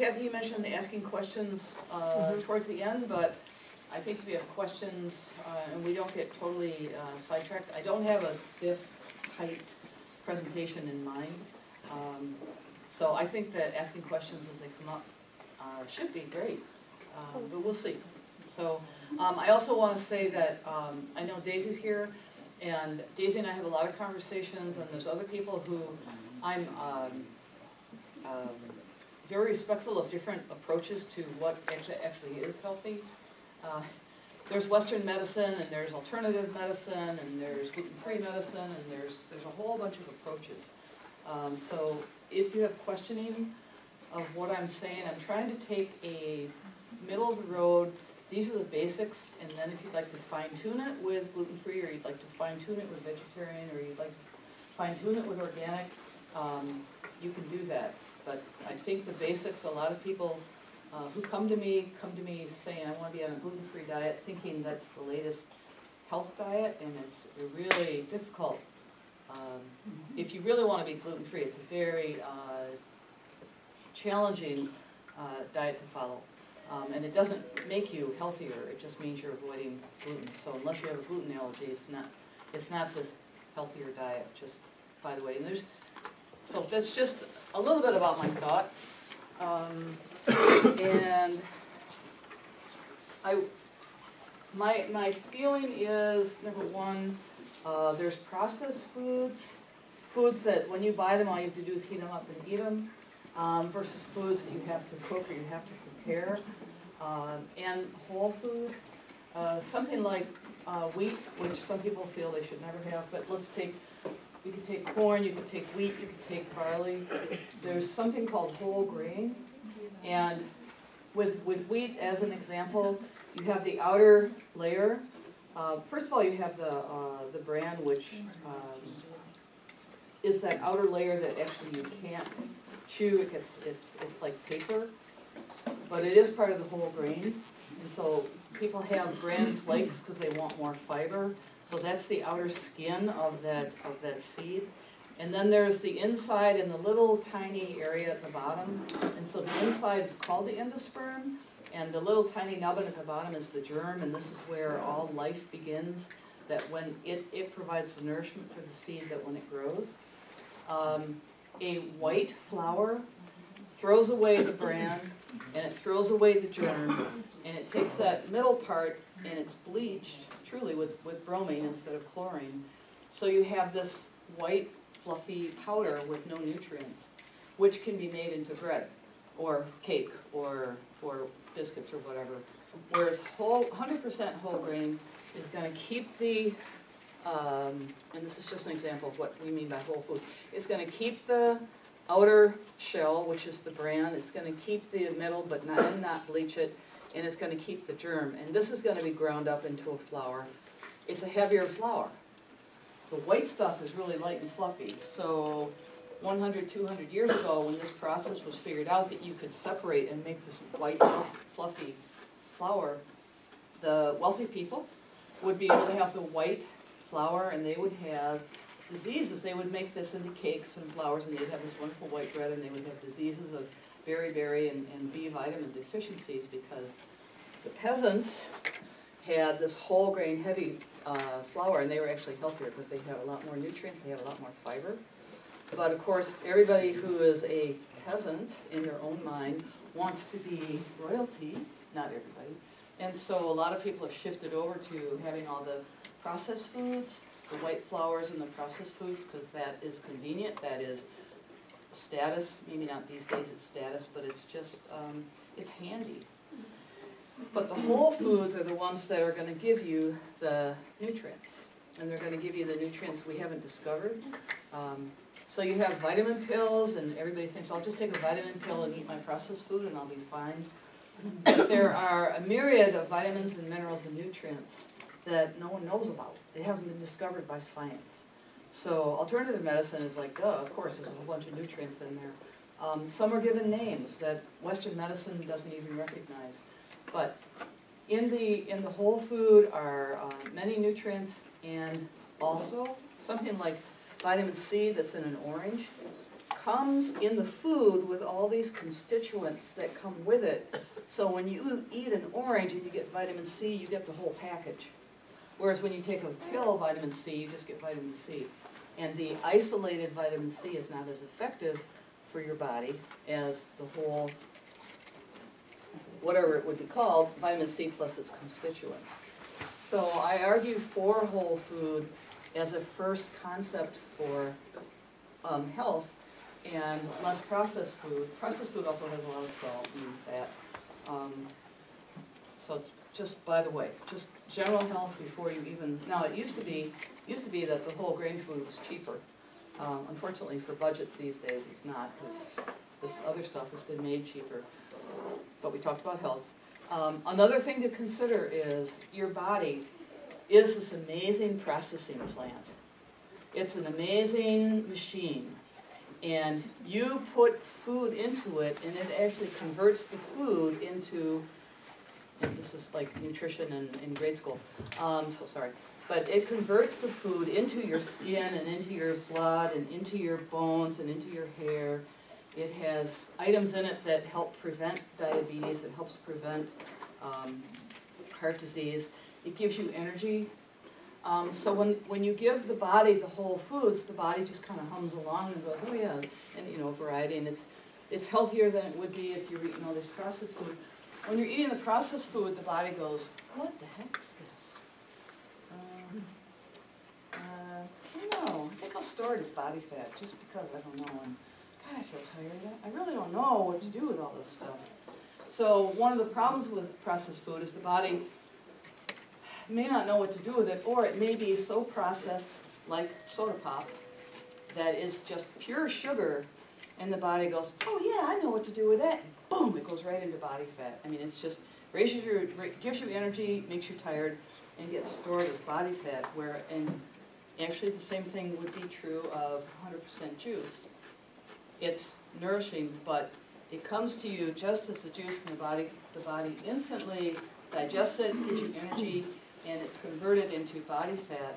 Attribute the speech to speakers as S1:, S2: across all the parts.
S1: Kathy, you mentioned asking questions towards the end, but I think if you have questions and we don't get totally sidetracked, I don't have a stiff, tight presentation in mind. So I think that asking questions as they come up should be great, but we'll see. So I also want to say that I know Daisy's here, and Daisy and I have a lot of conversations, and there's other people who I'm very respectful of different approaches to what actually is healthy. There's Western medicine, and there's alternative medicine, and there's gluten-free medicine, and there's a whole bunch of approaches. So if you have questioning of what I'm saying, I'm trying to take a middle of the road. These are the basics, and then if you'd like to fine-tune it with gluten-free, or you'd like to fine-tune it with vegetarian, or you'd like to fine-tune it with organic, you can do that. But I think the basics, a lot of people who come to me saying, I want to be on a gluten-free diet, thinking that's the latest health diet, and it's really difficult. If you really want to be gluten-free, it's a very challenging diet to follow. And it doesn't make you healthier, it just means you're avoiding gluten. So unless you have a gluten allergy, it's not this healthier diet, just by the way. And so that's just a little bit about my thoughts. And my feeling is, number one, there's processed foods that when you buy them, all you have to do is heat them up and eat them, versus foods that you have to cook or you have to prepare, and whole foods. Something like wheat, which some people feel they should never have, but you could take corn, you could take wheat, you could take barley. There's something called whole grain, and with wheat as an example, you have the outer layer. First of all, you have the bran, which is that outer layer that actually you can't chew. It's like paper, but it is part of the whole grain. And so people have bran flakes because they want more fiber. So that's the outer skin of that seed. And then there's the inside and the little tiny area at the bottom. And so the inside is called the endosperm, and the little tiny nubbin at the bottom is the germ, and this is where all life begins, that when it provides the nourishment for the seed that when it grows. A white flower throws away the bran, and it throws away the germ, and it takes that middle part and it's bleached, truly, with bromine instead of chlorine. So you have this white, fluffy powder with no nutrients, which can be made into bread, or cake, or biscuits, or whatever. Whereas 100% whole grain is going to keep the, and this is just an example of what we mean by whole food, it's going to keep the outer shell, which is the bran, it's going to keep the middle, but not bleach it, and it's going to keep the germ. And this is going to be ground up into a flour. It's a heavier flour. The white stuff is really light and fluffy. So 100, 200 years ago, when this process was figured out that you could separate and make this white, fluffy flour, the wealthy people would be able to have the white flour, and they would have diseases. They would make this into cakes and flours, and they'd have this wonderful white bread, and they would have diseases of beriberi and B vitamin deficiencies, because the peasants had this whole grain heavy flour, and they were actually healthier because they had a lot more nutrients, they had a lot more fiber. But of course, everybody who is a peasant in their own mind wants to be royalty, not everybody. And so a lot of people have shifted over to having all the processed foods, the white flours and the processed foods, because that is convenient, that is status. Maybe not these days it's status, but it's just, it's handy. But the whole foods are the ones that are going to give you the nutrients, and they're going to give you the nutrients we haven't discovered. So you have vitamin pills, and everybody thinks, I'll just take a vitamin pill and eat my processed food and I'll be fine. But there are a myriad of vitamins and minerals and nutrients that no one knows about. It hasn't been discovered by science. So alternative medicine is like, duh, of course, there's a whole bunch of nutrients in there. Some are given names that Western medicine doesn't even recognize. But in the whole food are many nutrients, and also something like vitamin C that's in an orange comes in the food with all these constituents that come with it. So when you eat an orange and you get vitamin C, you get the whole package. Whereas when you take a pill of vitamin C, you just get vitamin C. And the isolated vitamin C is not as effective for your body as the whole, whatever it would be called, vitamin C plus its constituents. So I argue for whole food as a first concept for health, and less processed food. Processed food also has a lot of salt and fat. So just by the way, just general health before you even, now it used to be that the whole grain food was cheaper. Unfortunately for budgets these days it's not, because this other stuff has been made cheaper. But we talked about health. Another thing to consider is your body is this amazing processing plant. It's an amazing machine. And you put food into it, and it actually converts the food into, and this is like nutrition in grade school, so sorry. But it converts the food into your skin and into your blood and into your bones and into your hair. It has items in it that help prevent diabetes. It helps prevent heart disease. It gives you energy. So when you give the body the whole foods, the body just kind of hums along and goes, oh yeah, and you know, variety, and it's healthier than it would be if you're eating all this processed food. When you're eating the processed food, the body goes, what the heck is this? I don't know. I think I'll store it as body fat just because I don't know. And God, I feel tired. I really don't know what to do with all this stuff. So one of the problems with processed food is the body may not know what to do with it, or it may be so processed, like soda pop, that is just pure sugar, and the body goes, oh yeah, I know what to do with that. Boom, it goes right into body fat. I mean, it's just gives you energy, makes you tired, and gets stored as body fat, and actually the same thing would be true of 100% juice. It's nourishing, but it comes to you just as the juice in the body instantly digests it, gives you energy, and it's converted into body fat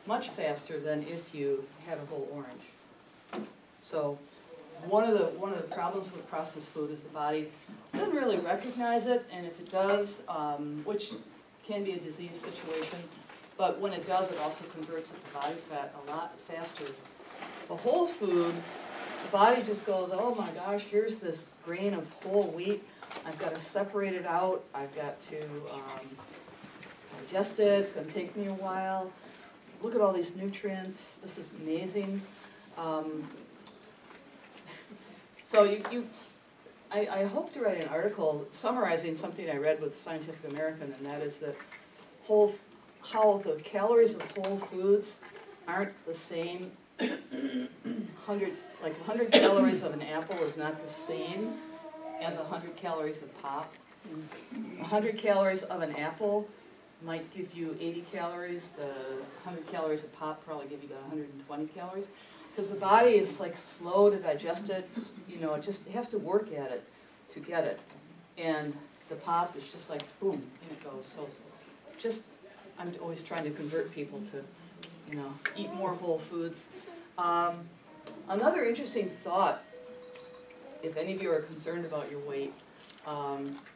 S1: much faster than if you had a whole orange. So one of the problems with processed food is the body doesn't really recognize it, and if it does, which can be a disease situation, but when it does, it also converts it to body fat a lot faster. The whole food, the body just goes, oh my gosh, here's this grain of whole wheat. I've got to separate it out. I've got to digest it. It's going to take me a while. Look at all these nutrients. This is amazing. So I hope to write an article summarizing something I read with Scientific American, and that is that how the calories of whole foods aren't the same. 100 calories of an apple is not the same as 100 calories of pop. 100 calories of an apple might give you 80 calories. The 100 calories of pop probably give you about 120 calories. Because the body is like slow to digest it. You know, it has to work at it to get it. And the pop is just like boom, in it goes. So I'm always trying to convert people to, you know, eat more whole foods. Another interesting thought, if any of you are concerned about your weight,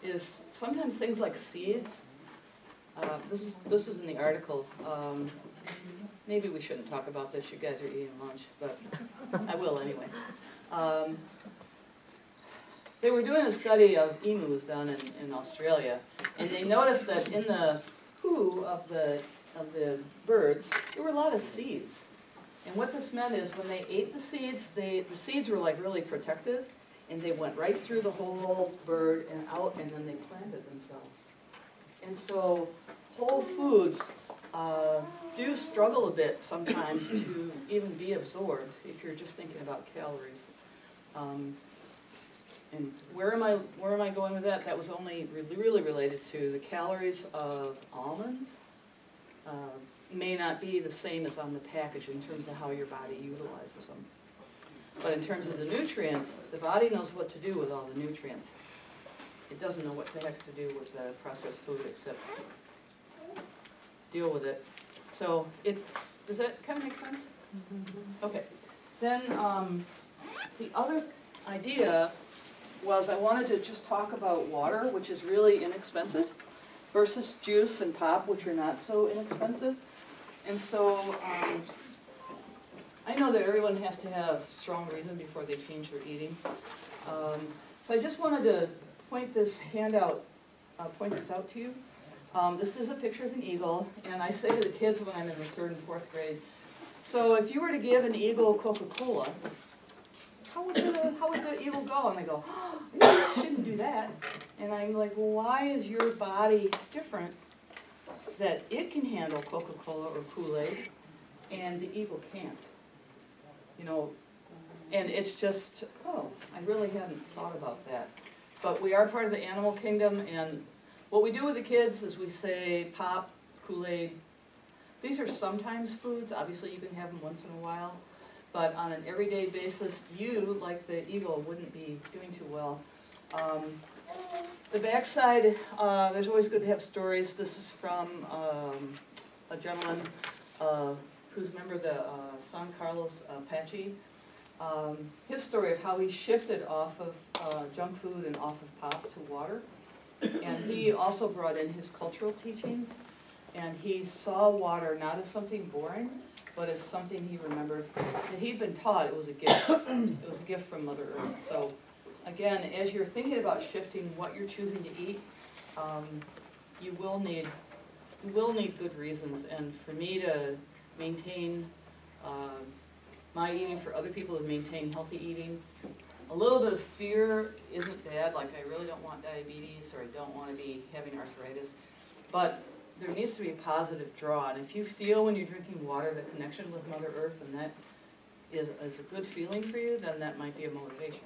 S1: is sometimes things like seeds. This is in the article. Maybe we shouldn't talk about this. You guys are eating lunch, but I will anyway. They were doing a study of emus down in Australia, and they noticed that in the poo of the birds, there were a lot of seeds. And what this meant is when they ate the seeds were like really protective, and they went right through the whole bird and out, and then they planted themselves. And so whole foods do struggle a bit sometimes to even be absorbed if you're just thinking about calories. And where am I going with that? That was only really related to the calories of almonds. May not be the same as on the package in terms of how your body utilizes them. But in terms of the nutrients, the body knows what to do with all the nutrients. It doesn't know what the heck to do with the processed food except deal with it. So does that kind of make sense? Mm-hmm. Okay. Then the other idea was I wanted to just talk about water, which is really inexpensive, versus juice and pop, which are not so inexpensive. And so I know that everyone has to have strong reason before they change their eating. So I just wanted to point this out to you. This is a picture of an eagle, and I say to the kids when I'm in the 3rd and 4th grade, so if you were to give an eagle Coca-Cola, how would the eagle go? And they go, oh, you shouldn't do that. And I'm like, well, why is your body different that it can handle Coca-Cola or Kool-Aid and the eagle can't? You know, and it's just, oh, I really hadn't thought about that. But we are part of the animal kingdom, and what we do with the kids is we say pop, Kool-Aid. These are sometimes foods. Obviously, you can have them once in a while. But on an everyday basis, you, like the eagle, wouldn't be doing too well. The backside, there's always good to have stories. This is from a gentleman who's a member of the San Carlos Apache. His story of how he shifted off of junk food and off of pop to water. And he also brought in his cultural teachings. And he saw water not as something boring, but as something he remembered that he'd been taught it was a gift. It was a gift from Mother Earth. So again, as you're thinking about shifting what you're choosing to eat, you will need good reasons. And for me to maintain my eating, for other people to maintain healthy eating, a little bit of fear isn't bad. Like, I really don't want diabetes, or I don't want to be having arthritis, but there needs to be a positive draw. And if you feel when you're drinking water the connection with Mother Earth, and that is a good feeling for you, then that might be a motivation.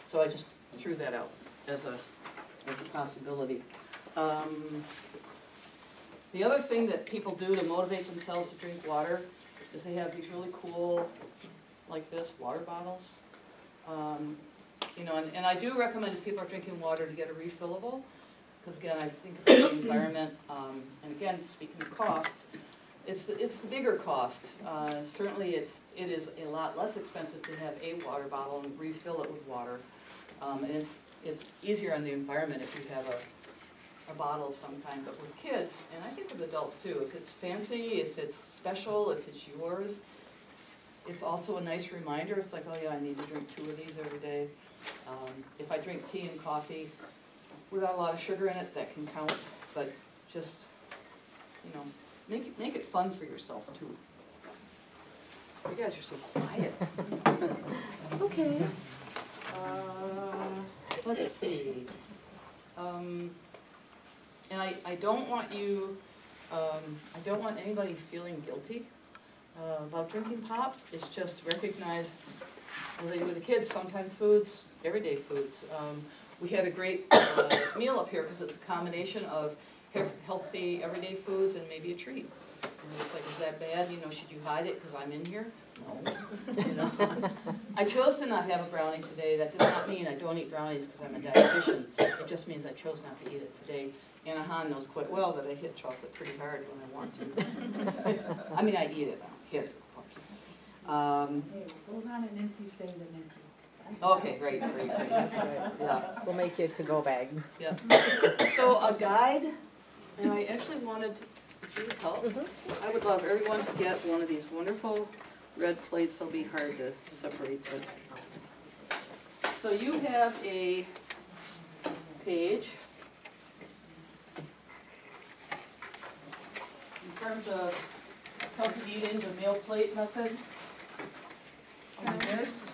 S1: So I just threw that out as a possibility. The other thing that people do to motivate themselves to drink water is they have these really cool, like this, water bottles. You know, and I do recommend if people are drinking water to get a refillable, because again, I think about the environment, and again, speaking of cost, it's the bigger cost. Certainly it is a lot less expensive to have a water bottle and refill it with water. And it's easier on the environment if you have a bottle of some kind. But with kids, and I think with adults too, if it's fancy, if it's special, if it's yours, it's also a nice reminder. It's like, oh yeah, I need to drink 2 of these every day. If I drink tea and coffee without a lot of sugar in it, that can count. But just, you know, make it fun for yourself too. You guys are so quiet. Okay. Let's see. And I don't want you, I don't want anybody feeling guilty about drinking pop. It's just recognize, as I do with the kids, sometimes foods, everyday foods. We had a great meal up here because it's a combination of healthy everyday foods and maybe a treat. And it's like, is that bad? You know, should you hide it because I'm in here? No. You know? I chose to not have a brownie today. That does not mean I don't eat brownies because I'm a dietitian. It just means I chose not to eat it today. Anna Han knows quite well that I hit chocolate pretty hard when I want to. I mean, I eat it. I don't hit it, of course.
S2: Hold on an empty state and empty.
S1: Okay, great. Yeah.
S3: We'll make you a to-go bag.
S1: Yeah. So a guide, and I actually wanted your help. I would love everyone to get one of these wonderful red plates. They'll be hard to separate. But. So you have a page in terms of healthy eating, the meal plate method. On this.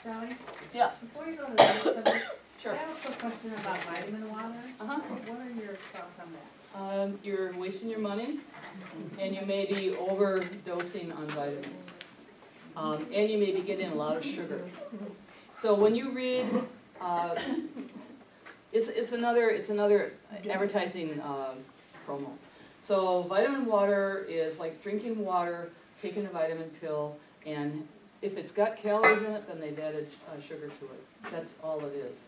S2: Sally?
S1: Yeah.
S2: Before you go to the next subject,
S1: Sure.
S2: I have a quick question about vitamin water.
S1: Uh-huh.
S2: What are your thoughts on that?
S1: You're wasting your money, and you may be overdosing on vitamins. And you may be getting a lot of sugar. So when you read, it's another advertising promo. So vitamin water is like drinking water, taking a vitamin pill, and if it's got calories in it, then they've added sugar to it. That's all it is.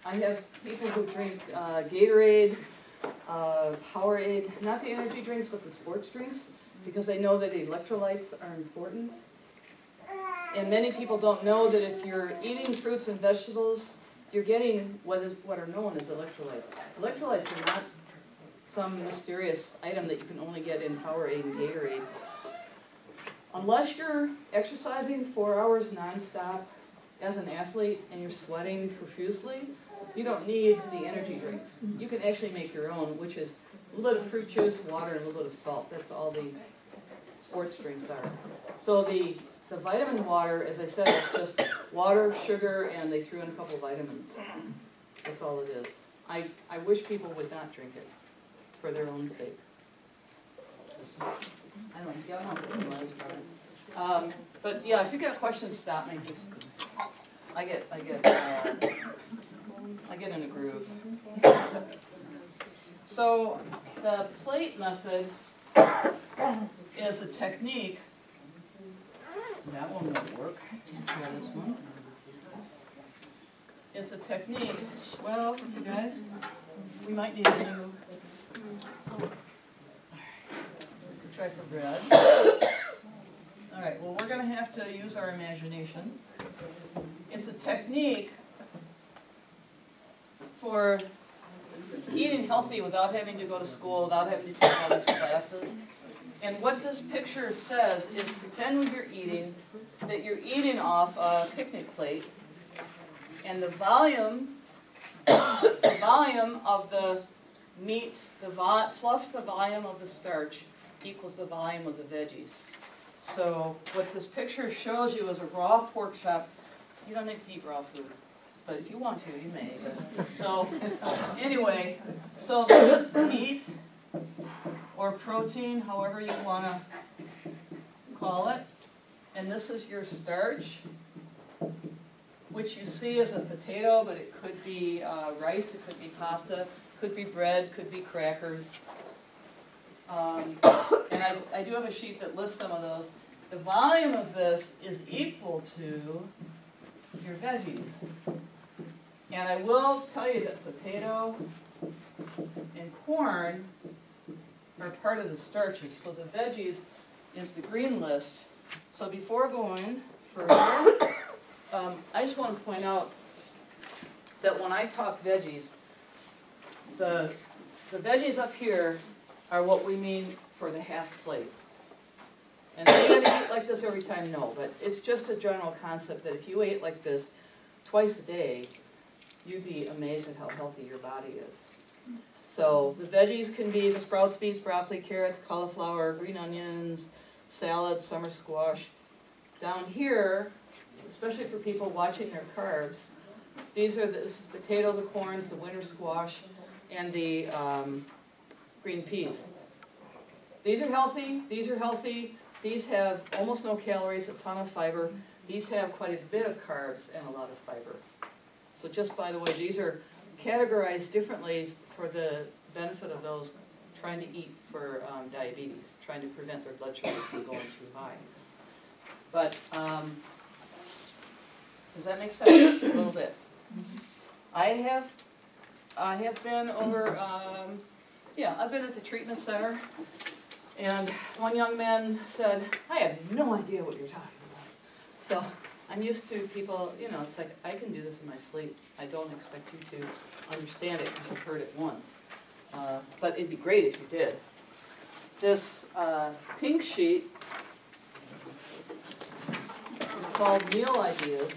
S1: I have people who drink Gatorade, Powerade, not the energy drinks, but the sports drinks, because they know that electrolytes are important. And many people don't know that if you're eating fruits and vegetables, you're getting what are known as electrolytes. Electrolytes are not some mysterious item that you can only get in Powerade and Gatorade. Unless you're exercising 4 hours nonstop as an athlete and you're sweating profusely, you don't need the energy drinks. You can actually make your own, which is a little bit of fruit juice, water, and a little bit of salt. That's all the sports drinks are. So the vitamin water, as I said, is just water, sugar, and they threw in a couple vitamins. That's all it is. I wish people would not drink it for their own sake. I don't know. But yeah, if you got questions, stop me. Just I get in a groove. So the plate method is a technique. That one won't work. Try this one. It's a technique. Well, you guys, we might need a new. Try for bread. All right. Well, we're going to have to use our imagination. It's a technique for eating healthy without having to go to school, without having to take all these classes. And what this picture says is pretend when you're eating that you're eating off a picnic plate, and the volume of the meat, plus the volume of the starch equals the volume of the veggies. So what this picture shows you is a raw pork chop. You don't have to eat raw food, but if you want to, you may. So anyway, so this is meat or protein, however you want to call it. And this is your starch, which you see as a potato, but it could be rice, it could be pasta, could be bread, could be crackers. And I do have a sheet that lists some of those. The volume of this is equal to your veggies. And I will tell you that potato and corn are part of the starches. So the veggies is the green list. So before going further, I just want to point out that when I talk veggies, the veggies up here are what we mean for the half plate. And are you going to eat like this every time? No, but it's just a general concept that if you ate like this twice a day, you'd be amazed at how healthy your body is. So the veggies can be the sprouts, beets, broccoli, carrots, cauliflower, green onions, salad, summer squash. Down here, especially for people watching their carbs, this is potato, the corns, the winter squash, and the green peas. These are healthy. These are healthy. These have almost no calories, a ton of fiber. These have quite a bit of carbs and a lot of fiber. So just by the way, these are categorized differently for the benefit of those trying to eat for diabetes, trying to prevent their blood sugar from going too high. But does that make sense? A little bit. I have been over, I've been at the treatment center, and one young man said, I have no idea what you're talking about. So I'm used to people, it's like, I can do this in my sleep. I don't expect you to understand it because you've heard it once. But it'd be great if you did. This pink sheet is called Meal Ideas.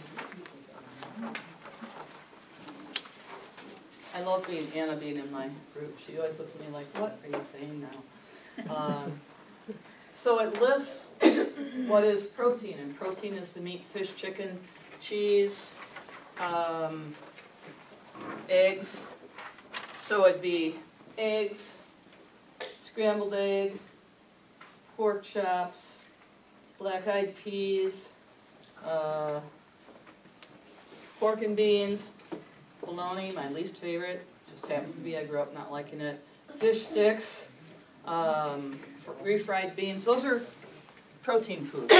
S1: I love Anna being in my group. She always looks at me like, what are you saying now? So it lists what is protein, and protein is the meat, fish, chicken, cheese, eggs. So it'd be eggs, scrambled egg, pork chops, black-eyed peas, pork and beans, bologna, my least favorite, just happens to be I grew up not liking it, fish sticks, refried beans. Those are protein foods.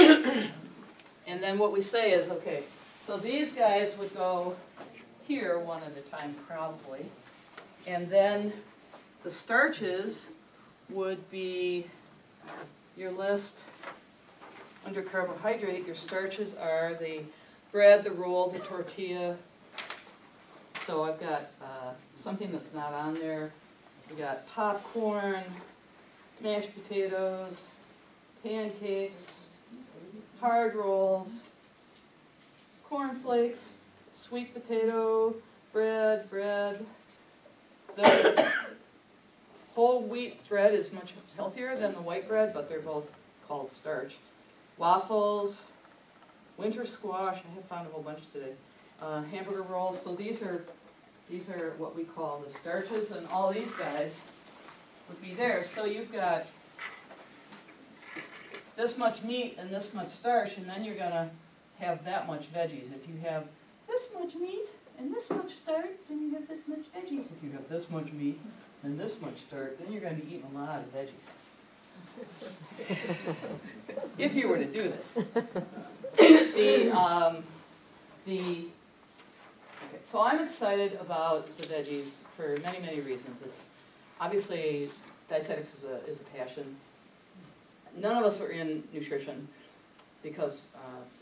S1: And then what we say is, okay, so these guys would go here one at a time probably, and then the starches would be your list Under carbohydrate, your starches are the bread, the roll, the tortilla. So I've got something that's not on there. We got popcorn, mashed potatoes, pancakes, hard rolls, cornflakes, sweet potato, bread. The whole wheat bread is much healthier than the white bread, but they're both called starch. Waffles, winter squash, I have found a whole bunch today. Hamburger rolls, so these are what we call the starches, and all these guys would be there. So you've got this much meat and this much starch, and then you're gonna have that much veggies. If you have this much meat and this much starch, then you have this much veggies. If you have this much meat and this much starch, then you're gonna be eating a lot of veggies. If you were to do this. Okay, so I'm excited about the veggies for many, many reasons. It's obviously dietetics is a passion. None of us are in nutrition because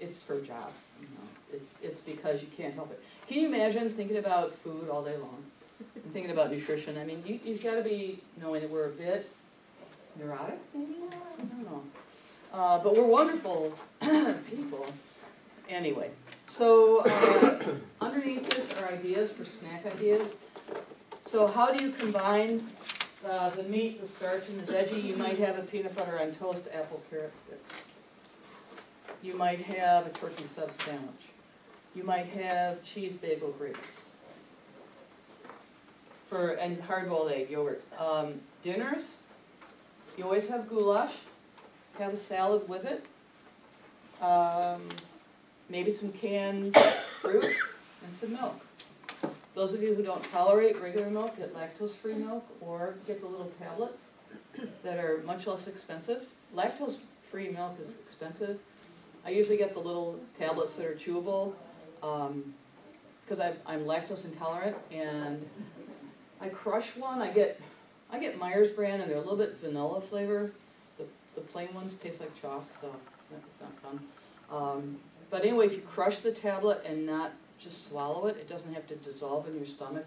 S1: it's for a job. You know, it's because you can't help it. Can you imagine thinking about food all day long and thinking about nutrition? I mean, you've got to be knowing that we're a bit neurotic, maybe? I don't know. But we're wonderful people. Anyway, so underneath this are ideas for snack ideas. So how do you combine the meat, the starch, and the veggie? You might have a peanut butter on toast, apple, carrot sticks. You might have a turkey sub sandwich. You might have cheese bagel grapes. And hard-boiled egg, yogurt. Dinners, you always have goulash. Have a salad with it. Maybe some canned fruit and some milk. Those of you who don't tolerate regular milk, get lactose-free milk or get the little tablets that are much less expensive. Lactose-free milk is expensive. I usually get the little tablets that are chewable because I'm lactose intolerant, and I crush one. I get Myers brand, and they're a little bit vanilla flavor. The plain ones taste like chalk, so it's not fun. But anyway, if you crush the tablet and not just swallow it, it doesn't have to dissolve in your stomach,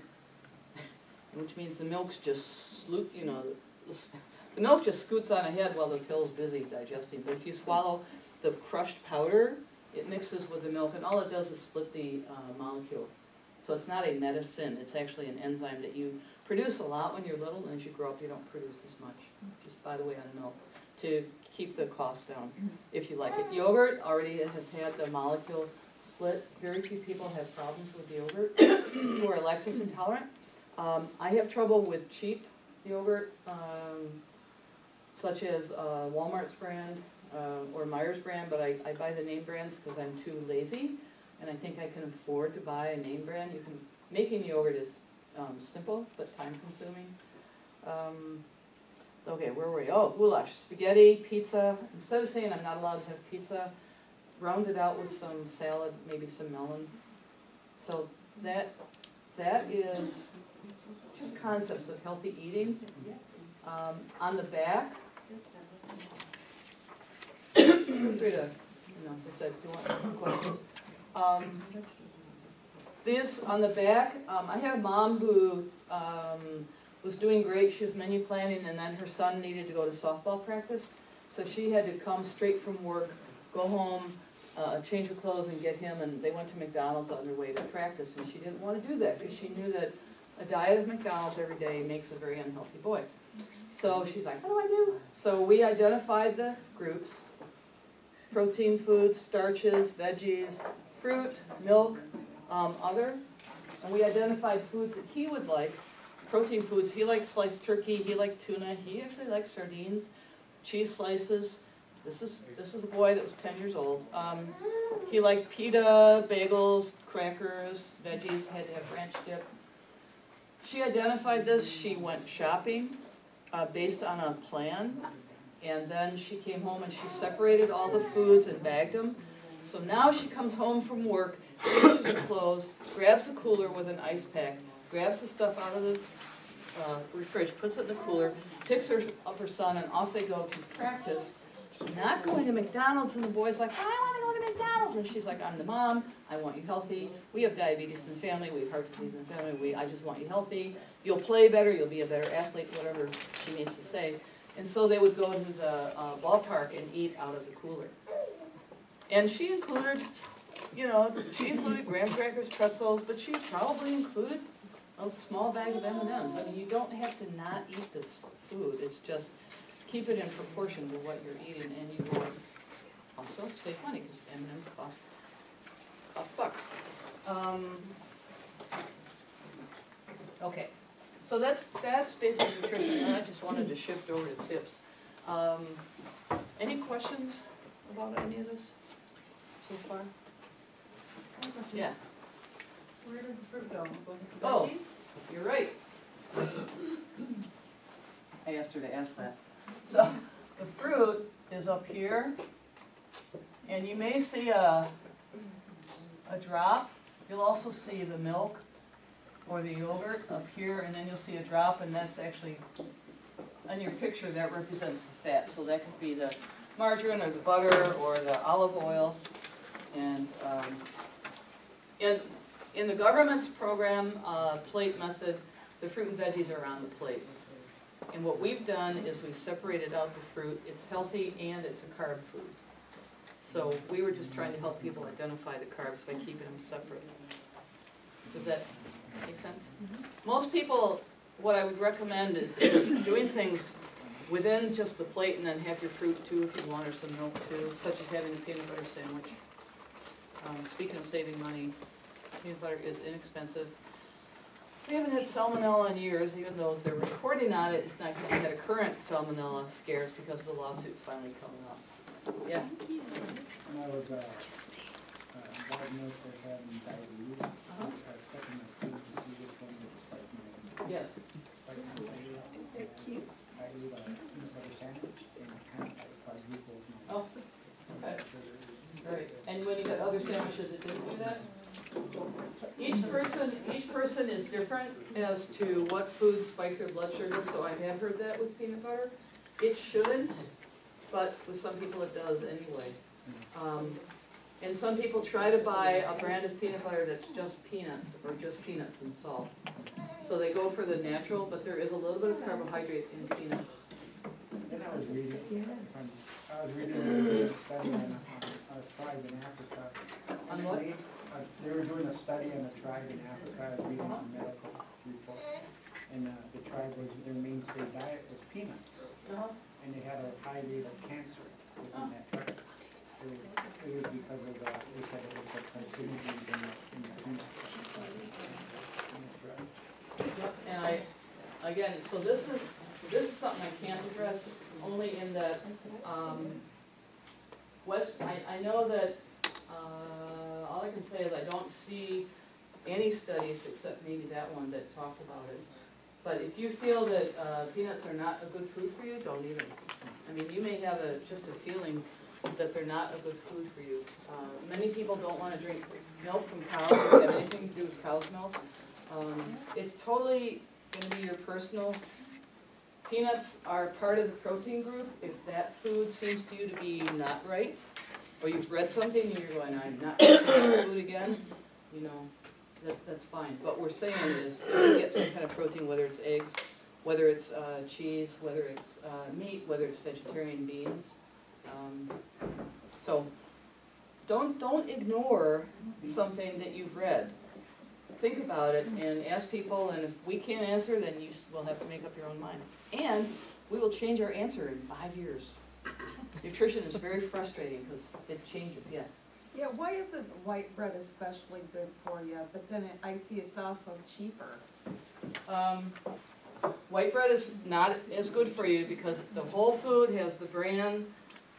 S1: which means the milk's just the milk just scoots on ahead while the pill's busy digesting. But if you swallow the crushed powder, it mixes with the milk, and all it does is split the molecule. So it's not a medicine, it's actually an enzyme that you produce a lot when you're little, and as you grow up you don't produce as much, just by the way, on milk, to keep the cost down, if you like it. Yogurt already has had the molecule split. Very few people have problems with yogurt who are lactose intolerant. I have trouble with cheap yogurt, such as Walmart's brand or Myers brand, but I buy the name brands because I'm too lazy, and I think I can afford to buy a name brand. Making yogurt is simple, but time-consuming. Okay, where were we? Oh, goulash, spaghetti, pizza. Instead of saying I'm not allowed to have pizza, round it out with some salad, maybe some melon. So that is just concepts of healthy eating. On the back, feel free to, if you want questions. This on the back, I had a mom who was doing great. She was menu planning, and then her son needed to go to softball practice. So she had to come straight from work, go home, change her clothes, and get him, and they went to McDonald's on their way to practice. And she didn't want to do that because she knew that a diet of McDonald's every day makes a very unhealthy boy. So she's like, what do I do? So we identified the groups: protein foods, starches, veggies, fruit, milk, other. And we identified foods that he would like. Protein foods, he liked sliced turkey, he liked tuna, he actually liked sardines, cheese slices. This is a boy that was 10 years old. He liked pita, bagels, crackers, veggies, had to have ranch dip. She identified this, she went shopping based on a plan, and then she came home and she separated all the foods and bagged them. So now she comes home from work, finishes her clothes, grabs a cooler with an ice pack, grabs the stuff out of the fridge, puts it in the cooler, picks up her son, and off they go to practice not going to McDonald's, and the boy's like, I want to go to McDonald's, and she's like, I'm the mom, I want you healthy, we have diabetes in the family, we have heart disease in the family, I just want you healthy, you'll play better, you'll be a better athlete, whatever she needs to say. And so they would go to the ballpark and eat out of the cooler. And she included, you know, she included graham crackers, pretzels, but she probably included a small bag of M&Ms. I mean, you don't have to not eat this food, it's just keep it in proportion to what you're eating, and you will also save money, because M&Ms cost bucks. Okay, so that's basic nutrition, and I just wanted to shift over to tips. Any questions about any of this so far? Yeah.
S3: Where does the fruit go? It goes into
S1: Oh.
S3: veggies?
S1: You're right. I asked her to ask that. So the fruit is up here, and you may see a drop. You'll also see the milk or the yogurt up here, and then you'll see a drop, and that's actually, on your picture, that represents the fat. So that could be the margarine or the butter or the olive oil. And in the government's program, plate method, the fruit and veggies are on the plate. And what we've done is we've separated out the fruit. It's healthy and it's a carb food. So we were just trying to help people identify the carbs by keeping them separate. Does that make sense? Mm-hmm. Most people, what I would recommend is doing things within just the plate, and then have your fruit too if you want, or some milk too, such as having a peanut butter sandwich. Speaking of saving money, peanut butter is inexpensive. We haven't had salmonella in years, even though they're reporting on it. It's not because we had a current salmonella scares because of the lawsuits finally coming up. Yeah?
S4: When I was diagnosed as having diabetes, I was checking my food to see which one would spike my
S1: Yes.
S4: They're cute. I ate a peanut butter sandwich and it kind of like quadrupled my
S1: Oh, okay. Right. And when you got other sandwiches, it didn't do that? Each person is different as to what foods spike their blood sugar, so I have heard that with peanut butter. It shouldn't, but with some people it does anyway. And some people try to buy a brand of peanut butter that's just peanuts, or just peanuts and salt. So they go for the natural, but there is a little bit of carbohydrate in peanuts.
S4: And I was reading a study on a tribe in Africa.
S1: On what?
S4: They were doing a study on a tribe in Africa. I was reading a medical report. And the tribe was, their mainstay diet was peanuts. And they had a high rate of cancer within that tribe. It was because of the, they said it was the carcinogens in the peanuts.
S1: And again, so this is something I can't address only in that, I know that, all I can say is I don't see any studies except maybe that one that talked about it. But if you feel that peanuts are not a good food for you, don't eat them. I mean, you may have just a feeling that they're not a good food for you. Many people don't want to drink milk from cows or have anything to do with cow's milk. It's totally going to be your personal. Peanuts are part of the protein group. If that food seems to you to be not right, or you've read something and you're going, I'm not going to eat food again, you know, that's fine. What we're saying is, you get some kind of protein, whether it's eggs, whether it's cheese, whether it's meat, whether it's vegetarian beans. So don't ignore something that you've read. Think about it and ask people, and if we can't answer, then you will have to make up your own mind. And we will change our answer in 5 years. Nutrition is very frustrating because it changes, yeah.
S2: Yeah, why isn't white bread especially good for you? But then I see it's also cheaper.
S1: White bread is not as good for you because the whole food has the bran,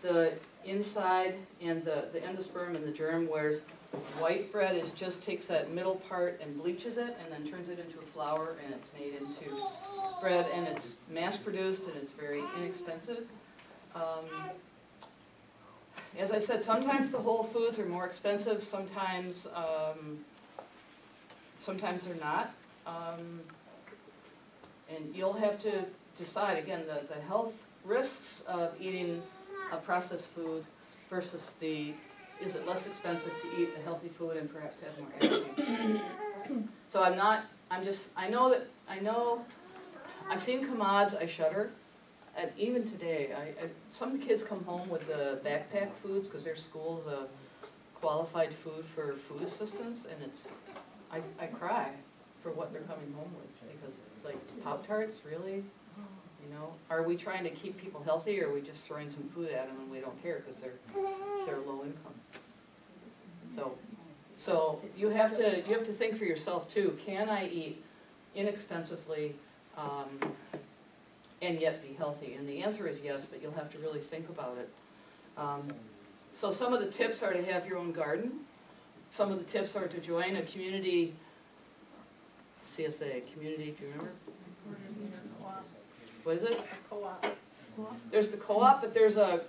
S1: the inside, and the endosperm and the germ, whereas white bread just takes that middle part and bleaches it and then turns it into a flour, and it's made into bread, and it's mass produced and it's very inexpensive. As I said, sometimes the whole foods are more expensive, sometimes they're not. And you'll have to decide, again, the health risks of eating a processed food versus is it less expensive to eat a healthy food and perhaps have more energy? So I know, I've seen commods, I shudder. And even today, some kids come home with the backpack foods because their school's a qualified food for food assistance, and I cry for what they're coming home with, because it's like, Pop-Tarts, really? You know, are we trying to keep people healthy, or are we just throwing some food at them and we don't care because they're low income? So you have to think for yourself too. Can I eat inexpensively and yet be healthy? And the answer is yes, but you'll have to really think about it. So some of the tips are to have your own garden. Some of the tips are to join a community, CSA, community, if you remember. What is it?
S3: Co-op.
S1: There's the co-op, but there's a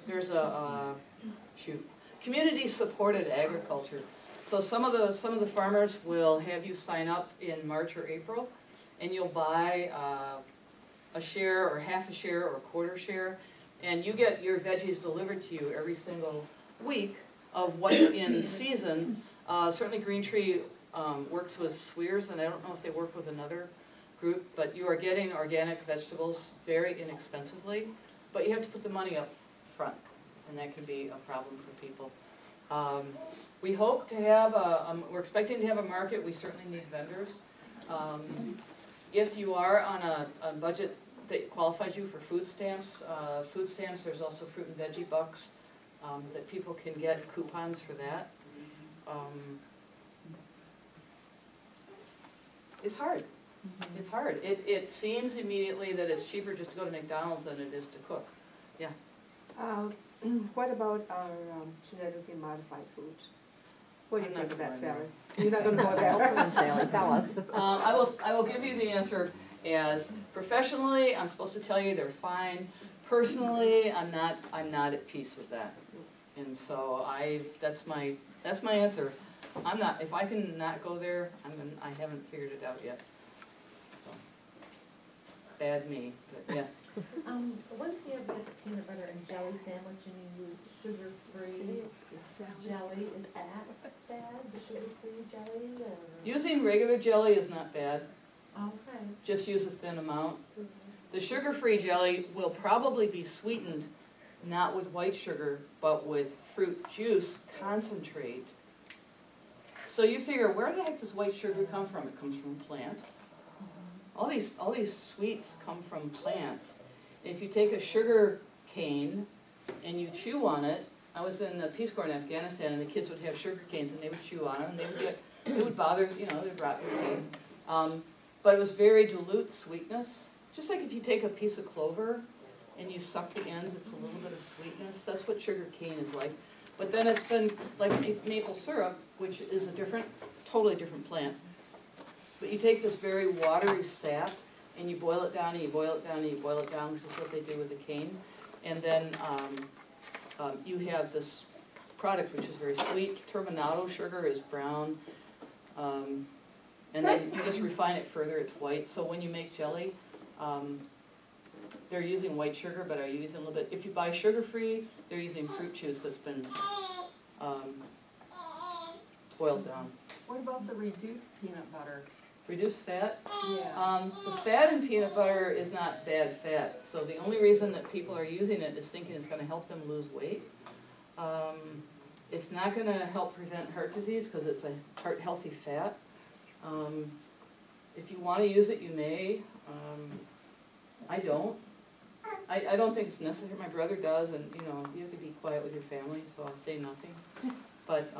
S1: community supported agriculture. So some of the farmers will have you sign up in March or April, and you'll buy a share or half a share or a quarter share, and you get your veggies delivered to you every single week of what's in season. Certainly Green Tree works with Sweers, and I don't know if they work with another group, but you are getting organic vegetables very inexpensively, but you have to put the money up front, and that can be a problem for people. We hope to have we're expecting to have a market. We certainly need vendors. If you are on a budget that qualifies you for food stamps, there's also fruit and veggie bucks that people can get coupons for that. It's hard. It's hard. It seems immediately that it's cheaper just to go to McDonald's than it is to cook. Yeah.
S5: What about our genetically modified foods? What do you
S1: I'm not
S5: think of that,
S1: going
S5: Sally? You're not going to go there?
S6: Sally, tell us.
S1: I will give you the answer as professionally, I'm supposed to tell you they're fine. Personally, I'm not at peace with that. And so that's my answer. I'm not, if I can not go there, I haven't figured it out yet. So, bad me, but yeah.
S3: What if you have like a peanut butter and jelly sandwich and you use sugar-free jelly? Is that bad, the sugar-free jelly? Or?
S1: Using regular jelly is not bad.
S3: Okay.
S1: Just use a thin amount. The sugar-free jelly will probably be sweetened not with white sugar, but with fruit juice concentrate. So you figure, where the heck does white sugar come from? It comes from a plant. All these sweets come from plants. If you take a sugar cane and you chew on it, I was in the Peace Corps in Afghanistan, and the kids would have sugar canes and they would chew on them, and it would bother, they'd rot their teeth. But it was very dilute sweetness. Just like if you take a piece of clover and you suck the ends, it's a little bit of sweetness. That's what sugar cane is like. But then it's been like maple syrup, which is a totally different plant. But you take this very watery sap and you boil it down and you boil it down and you boil it down, which is what they do with the cane. And then you have this product which is very sweet. Turbinado sugar is brown. And then you just refine it further, it's white. So when you make jelly, they're using white sugar, but are using a little bit. If you buy sugar-free, they're using fruit juice that's been boiled down.
S2: What about the reduced peanut butter?
S1: Reduced fat?
S2: Yeah.
S1: The fat in peanut butter is not bad fat. So the only reason that people are using it is thinking it's going to help them lose weight. It's not going to help prevent heart disease because it's a heart-healthy fat. If you want to use it, you may. I don't. I don't think it's necessary. My brother does, and you have to be quiet with your family, so I'll say nothing. But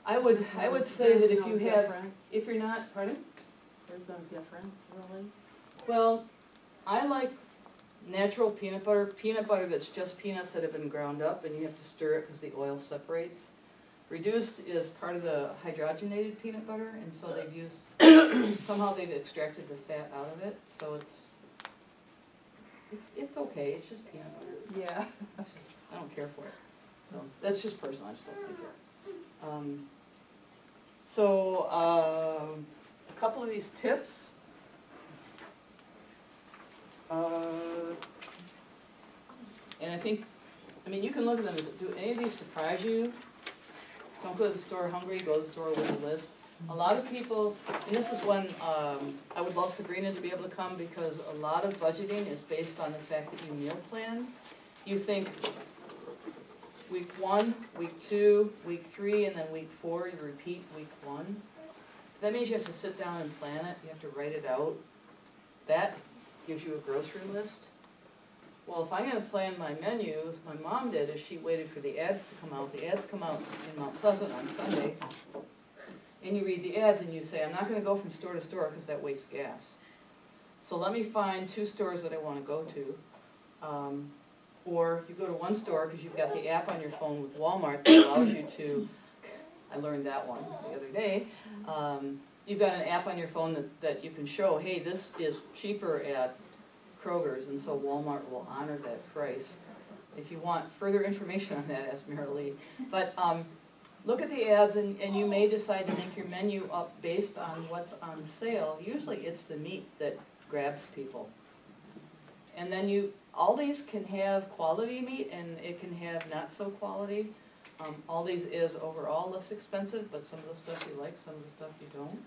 S1: I would say that if you have, if you're not, pardon?
S2: There's no difference, really?
S1: Well, I like natural peanut butter that's just peanuts that have been ground up, and you have to stir it because the oil separates. Reduced is part of the hydrogenated peanut butter, and so they've used, somehow they've extracted the fat out of it, so it's okay, it's just peanut butter.
S2: Yeah.
S1: It's just, I don't care for it. So that's just personal, I just don't like it. A couple of these tips. And I think, I mean, you can look at them, do any of these surprise you? Don't go to the store hungry, go to the store with a list. A lot of people, and this is when I would love Sabrina to be able to come, because a lot of budgeting is based on the fact that you meal plan. You think week 1, week 2, week 3, and then week 4, you repeat week 1. That means you have to sit down and plan it, you have to write it out. That gives you a grocery list. Well, if I'm gonna plan my menus, my mom did is she waited for the ads to come out. The ads come out in Mount Pleasant on Sunday. And you read the ads and you say, I'm not gonna go from store to store because that wastes gas. So let me find 2 stores that I wanna go to. Or you go to one store because you've got the app on your phone with Walmart that allows you to, I learned that one the other day. You've got an app on your phone that you can show, hey, this is cheaper at Kroger's, and so Walmart will honor that price. If you want further information on that, ask Marilee. But look at the ads, and you may decide to make your menu up based on what's on sale. Usually it's the meat that grabs people. And then Aldi's can have quality meat, and it can have not so quality. Aldi's is overall less expensive, but some of the stuff you like, some of the stuff you don't.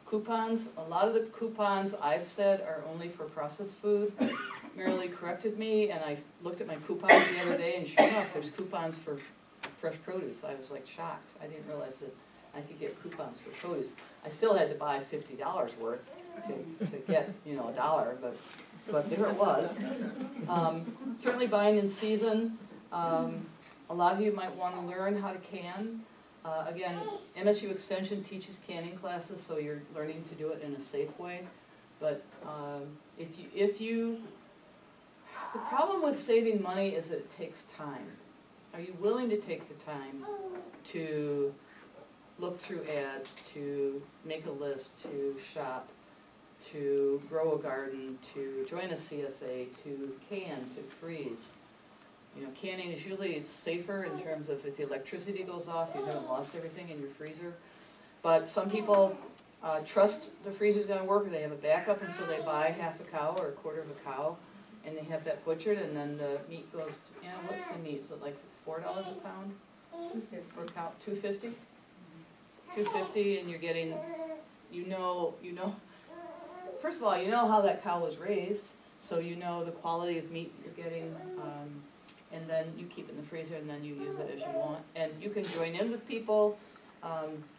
S1: Coupons, a lot of the coupons I've said are only for processed food. Marilee corrected me, and I looked at my coupons the other day, and sure enough, there's coupons for fresh produce. I was like shocked. I didn't realize that I could get coupons for produce. I still had to buy $50 worth to get, $1, but there it was. Certainly buying in season. A lot of you might want to learn how to can. Again, MSU Extension teaches canning classes, so you're learning to do it in a safe way. But the problem with saving money is that it takes time. Are you willing to take the time to look through ads, to make a list, to shop, to grow a garden, to join a CSA, to can, to freeze? Canning is usually safer in terms of if the electricity goes off, you haven't lost everything in your freezer. But some people trust the freezer's gonna work, or they have a backup, and so they buy half a cow or a quarter of a cow, and they have that butchered, and then the meat goes, what's the meat? Is it like $4 a pound? For a cow, $2.50? $2.50, and you're getting, first of all, you know how that cow was raised, so you know the quality of meat you're getting, and then you keep it in the freezer, and then you use it as you want. And you can join in with people.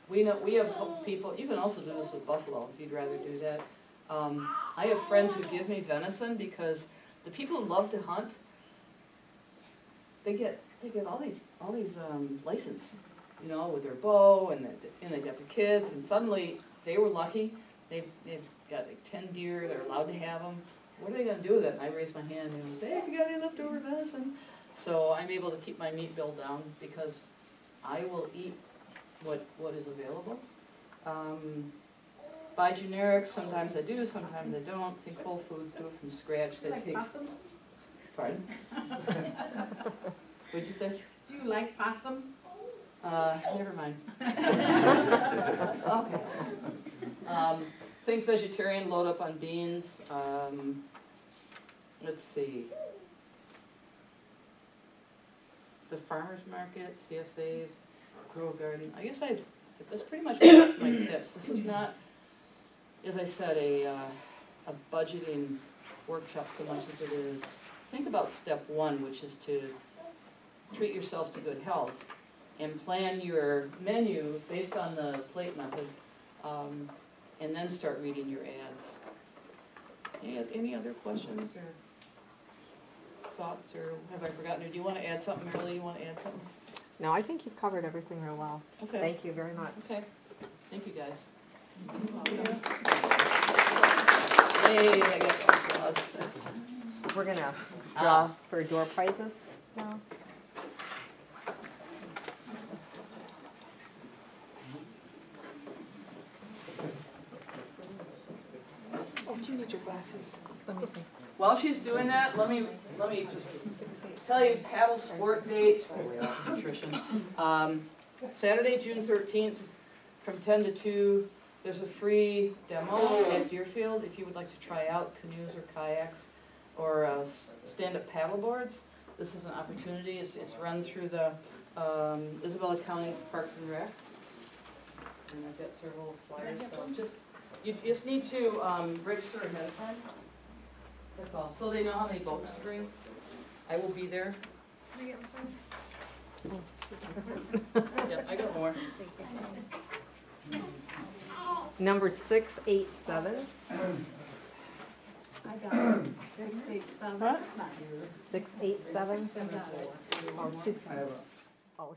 S1: We have people, you can also do this with buffalo if you'd rather do that. I have friends who give me venison because the people who love to hunt, they get all these license, with their bow, and they got their kids, and suddenly they were lucky. They've got like 10 deer, they're allowed to have them. What are they going to do with it? And I raise my hand and say, hey, if you got any leftover venison. So I'm able to keep my meat bill down because I will eat what is available. Buy generics, sometimes I do, sometimes I don't. I think Whole Foods do it from scratch.
S6: Do you like possum?
S1: Pardon? What'd you say?
S6: Do you like possum?
S1: Never mind. Okay. Think vegetarian, load up on beans. Let's see. The farmer's market, CSAs, grow a garden. I guess that's pretty much my tips. This is not, as I said, a budgeting workshop so much as it is. Think about step 1, which is to treat yourself to good health and plan your menu based on the plate method, and then start reading your ads. Any other questions or thoughts, or have I forgotten? Or do you want to add something, Marilee? You want to add something?
S7: No, I think you've covered everything real well.
S1: Okay.
S7: Thank you very much.
S1: Okay. Thank you, guys. Hey, I got applause.
S7: We're gonna draw for door prizes now.
S5: Oh, do you need your glasses? Let me see.
S1: While she's doing that, let me just tell you paddle sport date. Nutrition. Saturday, June 13th, from 10 to 2. There's a free demo at Deerfield if you would like to try out canoes or kayaks. or stand-up paddle boards. This is an opportunity, it's run through the Isabella County Parks and Rec. And I've got several flyers, so you just need to register ahead of time. That's all, so they know how many boats to bring. I will be there. Yeah, I got more.
S7: Number 687.
S2: I got it. 687.
S1: Huh?
S7: 687.
S2: I got it.
S7: Oh, she's,
S1: I have a
S7: oh,